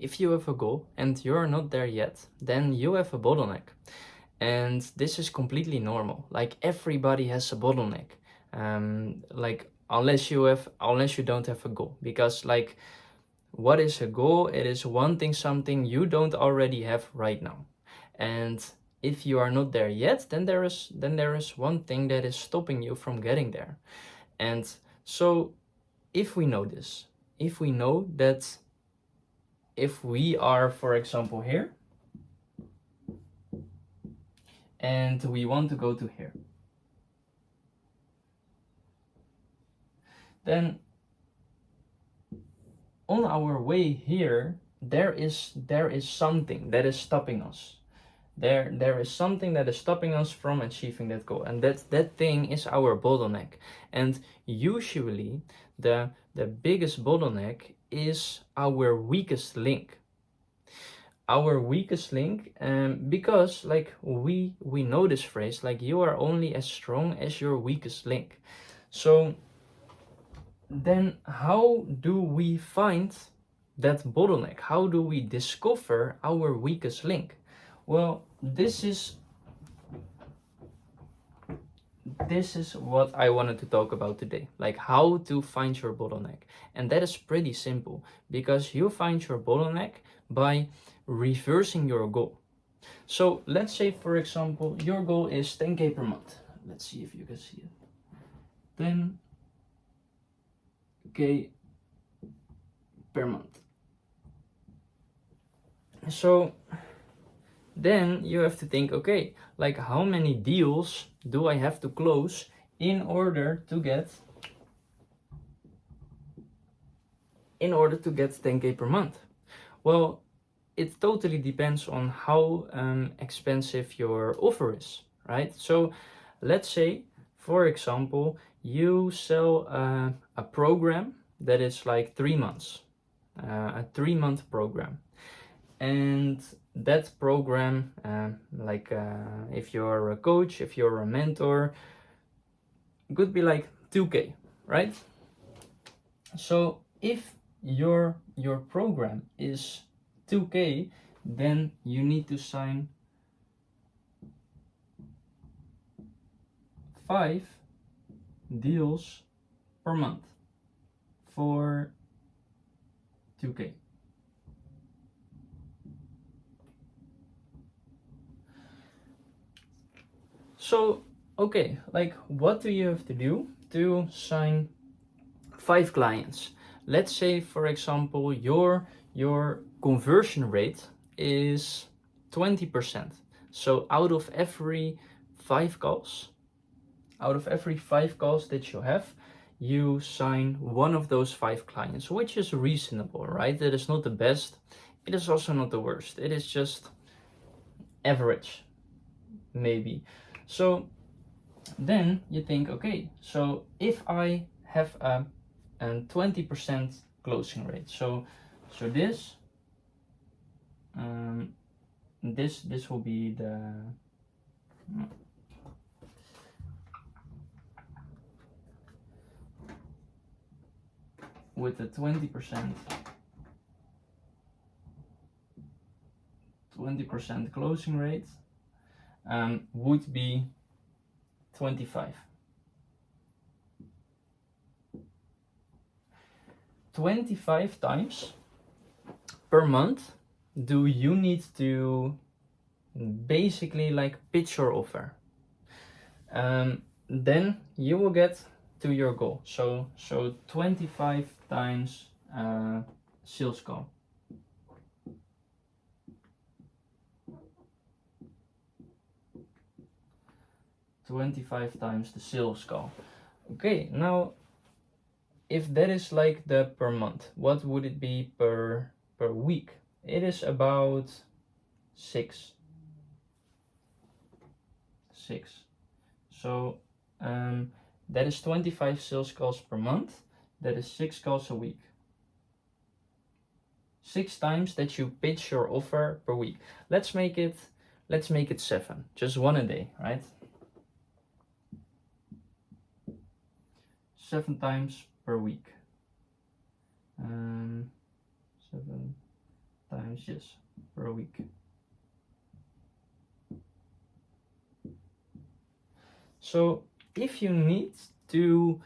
if you have a goal and you're not there yet, then you have a bottleneck. And this is completely normal. Like everybody has a bottleneck. Like unless you don't have a goal. Because like, what is a goal? It is wanting something you don't already have right now. And if you are not there yet, then there is one thing that is stopping you from getting there. And so if we know this, if we know that if we are, for example, here, and we want to go to here, then on our way here, there is something that is stopping us. There is something that is stopping us from achieving that goal, and that thing is our bottleneck. And usually the biggest bottleneck is our weakest link. Our weakest link, because like we know this phrase, like you are only as strong as your weakest link. So then how do we find that bottleneck? How do we discover our weakest link? Well, this is what I wanted to talk about today, like how to find your bottleneck. And that is pretty simple, because you find your bottleneck by reversing your goal. So let's say, for example, your goal is 10K per month. Let's see if you can see it. 10K per month. So then you have to think, okay, like how many deals do I have to close in order to get 10K per month? Well, it totally depends on how expensive your offer is, right? So let's say, for example, you sell a program that is like 3 months, a 3-month program. And that program, if you're a coach, if you're a mentor, could be like 2K, right? So if your program is 2K, then you need to sign 5 deals per month for 2K. So, okay, like what do you have to do to sign 5 clients? Let's say, for example, your conversion rate is 20%. So out of every 5 calls, that you have, you sign one of those 5 clients, which is reasonable, right? That is not the best. It is also not the worst. It is just average, maybe. So then you think, okay, so if I have a 20% closing rate, so this this will be the with the 20% closing rate, would be 25. 25 times per month do you need to basically like pitch your offer. Then you will get to your goal. So 25 times sales call. 25 times the sales call. Okay, now if that is like the per month, what would it be per week? It is about 6. So that is 25 sales calls per month. That is 6 calls a week. 6 times that you pitch your offer per week. Let's make it 7, just one a day, right? 7 times per week. 7 times, yes, per week. So if you need to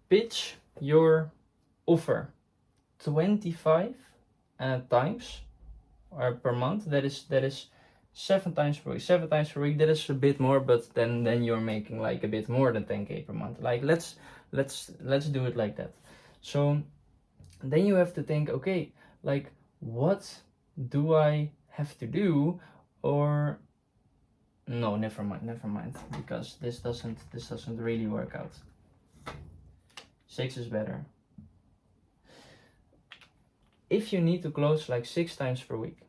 pitch your offer 25 times or per month, that is 7 times per week. 7 times per week, that is a bit more, but then you're making like a bit more than 10k per month. Like let's do it like that. So then you have to think, okay, like what do I have to do? Or no, never mind, because this doesn't really work out. 6 is better. If you need to close like 6 times per week,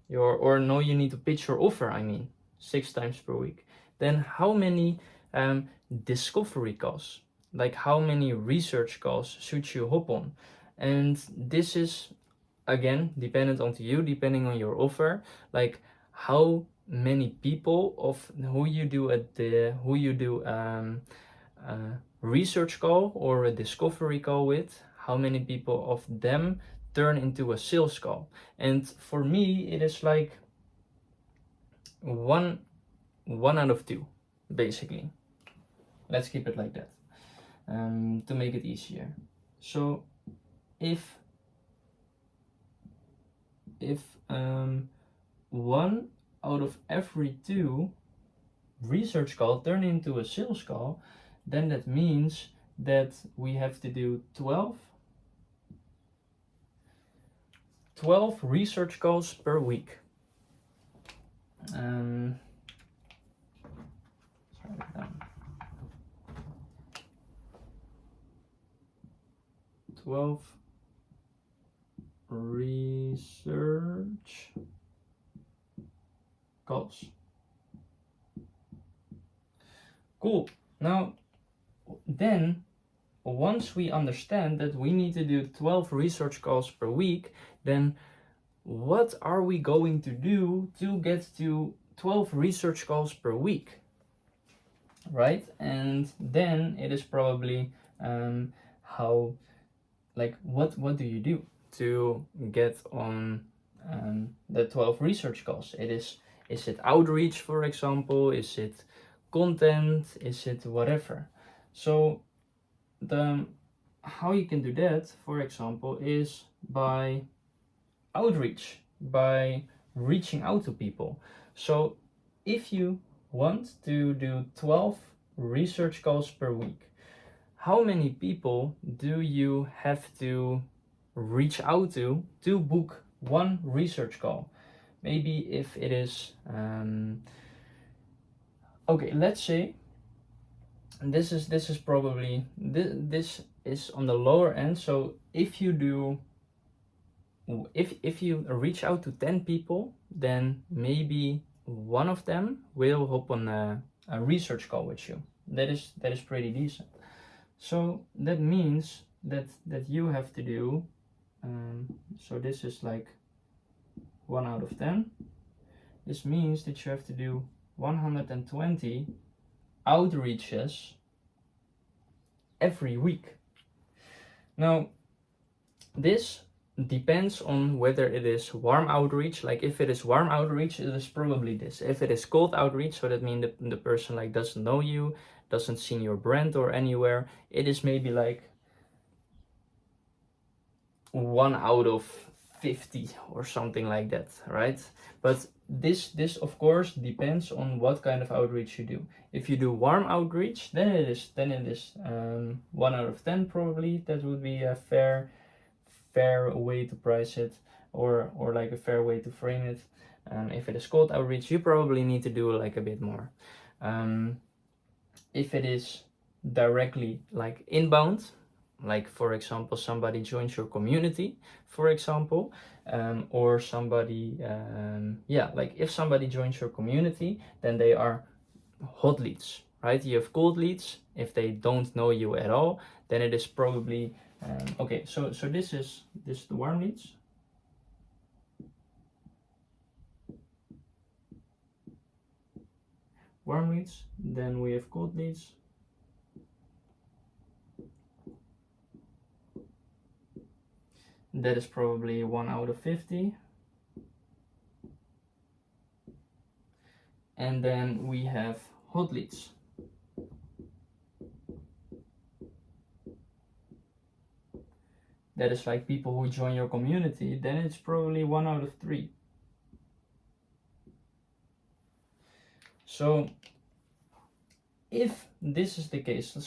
you need to pitch your offer, I mean, 6 times per week, then how many discovery calls, like how many research calls should you hop on? And this is again dependent on you, depending on your offer, like how many people of who you do research call or a discovery call with, how many people of them turn into a sales call. And for me it is like one out of 2, basically. Let's keep it like that, to make it easier. So if 1 out of every 2 research call turn into a sales call, then that means that we have to do 12 research calls per week. Let's write it down. 12 research calls. Cool. Now, then, once we understand that we need to do 12 research calls per week, then what are we going to do to get to 12 research calls per week? Right? And then it is probably what do you do to get on the 12 research calls? Is it outreach, for example? Is it content? Is it whatever? So how you can do that, for example, is by outreach, by reaching out to people. So if you want to do 12 research calls per week, how many people do you have to reach out to book one research call? Maybe if it is okay, let's say this is probably this is on the lower end. So if you do if you reach out to 10 people, then maybe one of them will hop on a research call with you. That is pretty decent. So that means that you have to do so this is like 1 out of 10. This means that you have to do 120 outreaches every week. Now this depends on whether it is warm outreach. Like if it is warm outreach, it is probably this. If it is cold outreach, so that means the person like doesn't know you, doesn't see your brand or anywhere, it is maybe like 1 out of 50 or something like that, right? But this of course depends on what kind of outreach you do. If you do warm outreach, then it is 1 out of 10 probably. That would be a fair way to price it, or like a fair way to frame it. If it is cold outreach, you probably need to do like a bit more. If it is directly like inbound, like for example somebody joins your community, for example, or somebody like if somebody joins your community, then they are hot leads, right? You have cold leads. If they don't know you at all, then it is probably okay. So this is the warm leads. Warm leads. Then we have cold leads. That is probably 1 out of 50. and then we have hot leads. That is like people who join your community, then it's probably 1 out of 3. So if this is the case,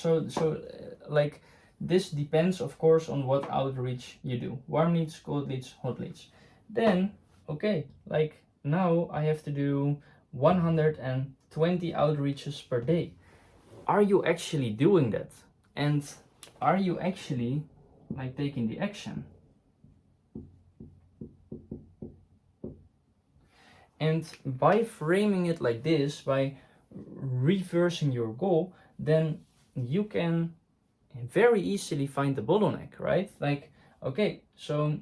like this depends of course on what outreach you do. Warm leads, cold leads, hot leads. Then, okay, like now I have to do 120 outreaches per day. Are you actually doing that? And are you actually like taking the action? And by framing it like this, by reversing your goal, then you can very easily find the bottleneck, right? Like, okay, so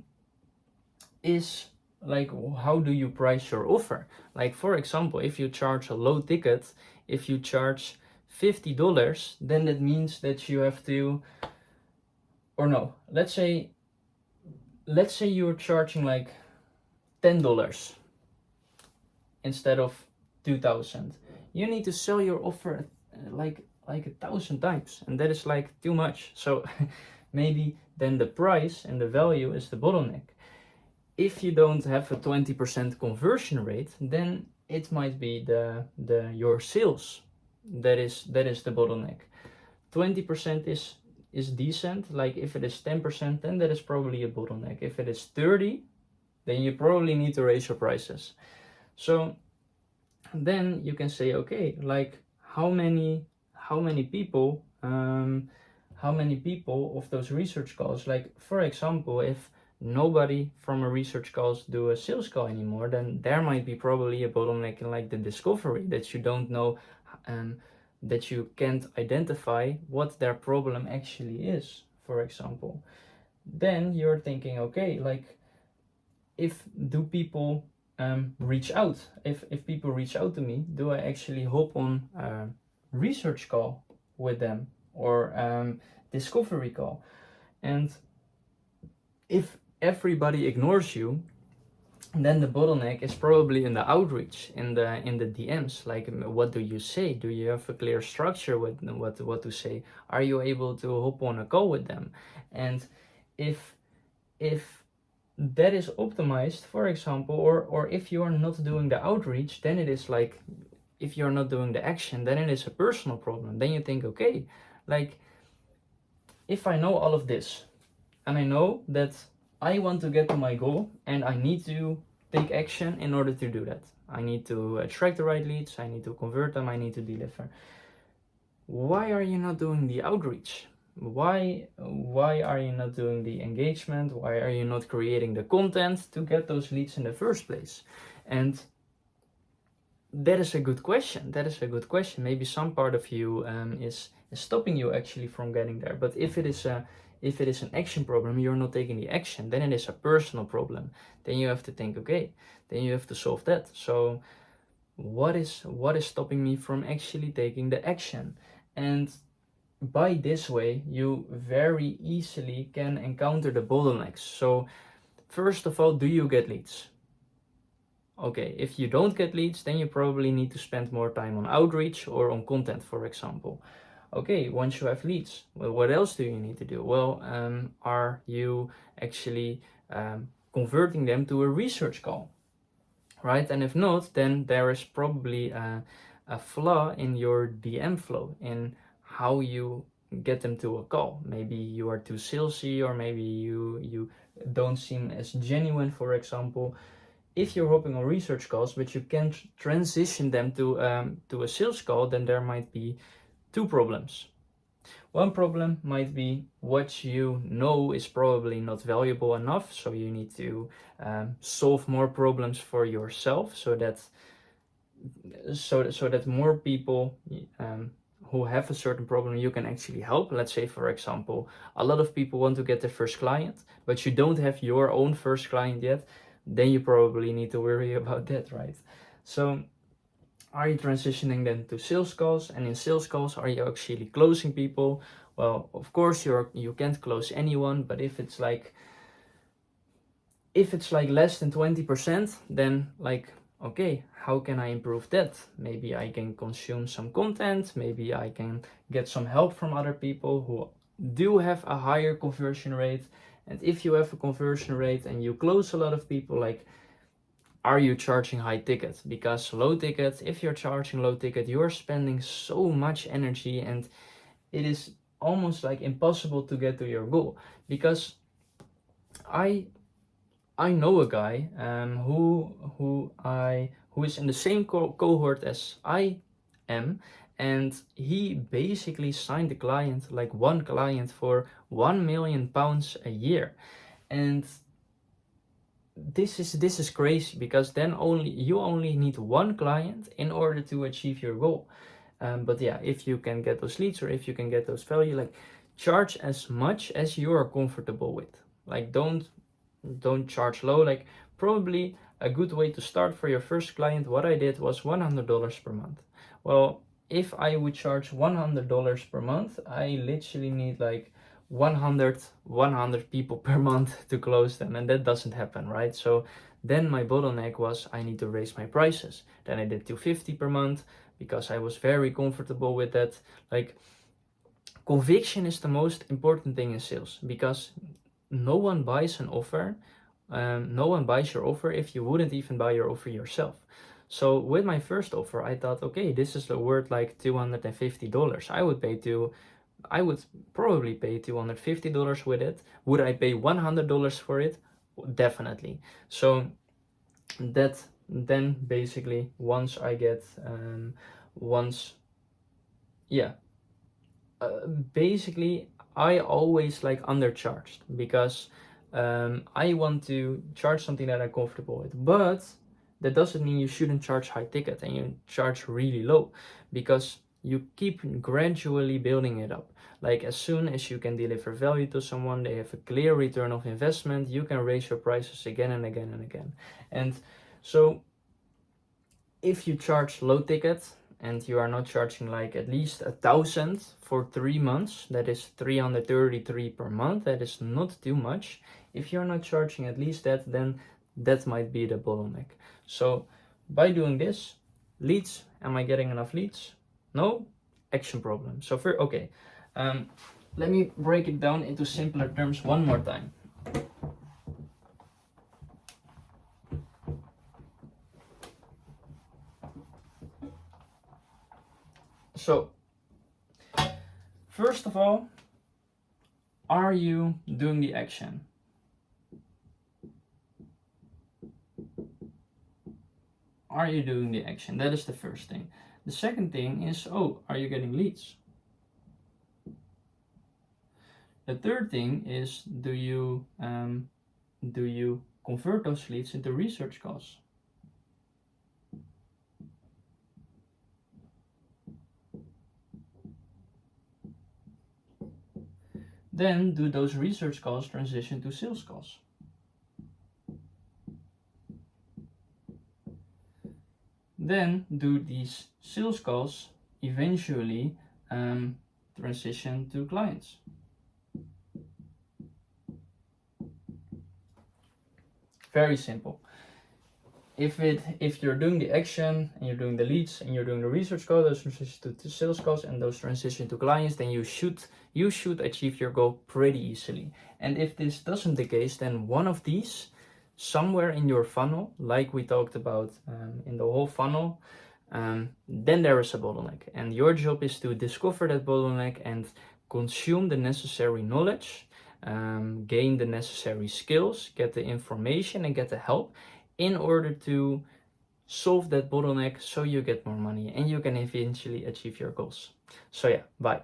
is like, how do you price your offer? Like, for example, if you charge a low ticket, if you charge $50, then that means that you have to, or no, let's say you're charging like $10 instead of 2,000. You need to sell your offer like 1,000 times, and that is like too much. So maybe then the price and the value is the bottleneck. If you don't have a 20% conversion rate, then it might be your sales that is the bottleneck. 20% is decent. Like if it is 10%, then that is probably a bottleneck. If it is 30, then you probably need to raise your prices. So then you can say, okay, like how many people of those research calls, like for example, if nobody from a research calls do a sales call anymore, then there might be probably a bottleneck in like the discovery, that you don't know, that you can't identify what their problem actually is, for example. Then you're thinking, okay, like if do people reach out, if people reach out to me, do I actually hop on a research call with them, or discovery call? And if everybody ignores you, then the bottleneck is probably in the outreach, in the DMs. Like, what do you say? Do you have a clear structure with what to say? Are you able to hop on a call with them? And if that is optimized, for example, or if you are not doing the outreach, then it is like, if you're not doing the action, then it is a personal problem. Then you think, okay, like if I know all of this, and I know that I want to get to my goal, and I need to take action in order to do that. I need to attract the right leads, I need to convert them, I need to deliver. Why are you not doing the outreach? Why are you not doing the engagement? Why are you not creating the content to get those leads in the first place? And that is a good question. That is a good question. Maybe some part of you is stopping you actually from getting there. But if it is an action problem, you're not taking the action, then it is a personal problem. Then you have to think, okay, then you have to solve that. So what is stopping me from actually taking the action? And by this way, you very easily can encounter the bottlenecks. So first of all, do you get leads? Okay, if you don't get leads, then you probably need to spend more time on outreach or on content, for example. Okay, once you have leads, well, what else do you need to do? Well, are you actually converting them to a research call, right? And if not, then there is probably a flaw in your DM flow, in how you get them to a call. Maybe you are too salesy, or maybe you don't seem as genuine, for example. If you're hopping on research calls, but you can't transition them to a sales call, then there might be two problems. One problem might be what you know is probably not valuable enough, so you need to solve more problems for yourself, so that more people who have a certain problem you can actually help. Let's say, for example, a lot of people want to get their first client, but you don't have your own first client yet. Then you probably need to worry about that, right? So are you transitioning them to sales calls? And in sales calls, are you actually closing people? Well, of course you can't close anyone, but if it's like less than 20%, then like, okay, how can I improve that? Maybe I can consume some content, maybe I can get some help from other people who do have a higher conversion rate. And if you have a conversion rate and you close a lot of people, like, are you charging high ticket? Because low ticket, if you're charging low ticket, you're spending so much energy and it is almost like impossible to get to your goal. Because I know a guy who is in the same cohort as I am, and he basically signed a client, like one client, for £1 million a year. And this is crazy, because then you only need one client in order to achieve your goal. But yeah, if you can get those leads, or if you can get those value, like, charge as much as you are comfortable with. Like, don't charge low. Like, probably a good way to start for your first client, what I did was $100 per month. Well, if I would charge $100 per month, I literally need like 100 people per month to close them, and that doesn't happen, right? So then my bottleneck was, I need to raise my prices. Then I did $250 per month because I was very comfortable with that. Like, conviction is the most important thing in sales, because no one buys an offer, no one buys your offer if you wouldn't even buy your offer yourself. So with my first offer, I thought, okay, this is worth like $250. I would probably pay $250 with it. Would I pay $100 for it? Definitely. So that then basically once I get basically I always like undercharged, because I want to charge something that I'm comfortable with. But that doesn't mean you shouldn't charge high ticket and you charge really low, because you keep gradually building it up. Like, as soon as you can deliver value to someone, they have a clear return of investment, you can raise your prices again and again and again. And so if you charge low ticket and you are not charging like at least 1,000 for 3 months, that is 333 per month, that is not too much. If you're not charging at least that, then that might be the bottleneck. So by doing this, leads, am I getting enough leads? No. Action problem. So okay, let me break it down into simpler terms one more time. So, first of all, are you doing the action? Are you doing the action? That is the first thing. The second thing is, are you getting leads? The third thing is, do you convert those leads into research calls? Then do those research calls transition to sales calls? Then do these sales calls eventually transition to clients? Very simple. If you're doing the action and you're doing the leads and you're doing the research call, those transition to sales calls and those transition to clients, then you should achieve your goal pretty easily. And if this doesn't the case, then one of these somewhere in your funnel, like we talked about in the whole funnel, then there is a bottleneck, and your job is to discover that bottleneck and consume the necessary knowledge, gain the necessary skills, get the information and get the help in order to solve that bottleneck, so you get more money and you can eventually achieve your goals. So yeah, bye.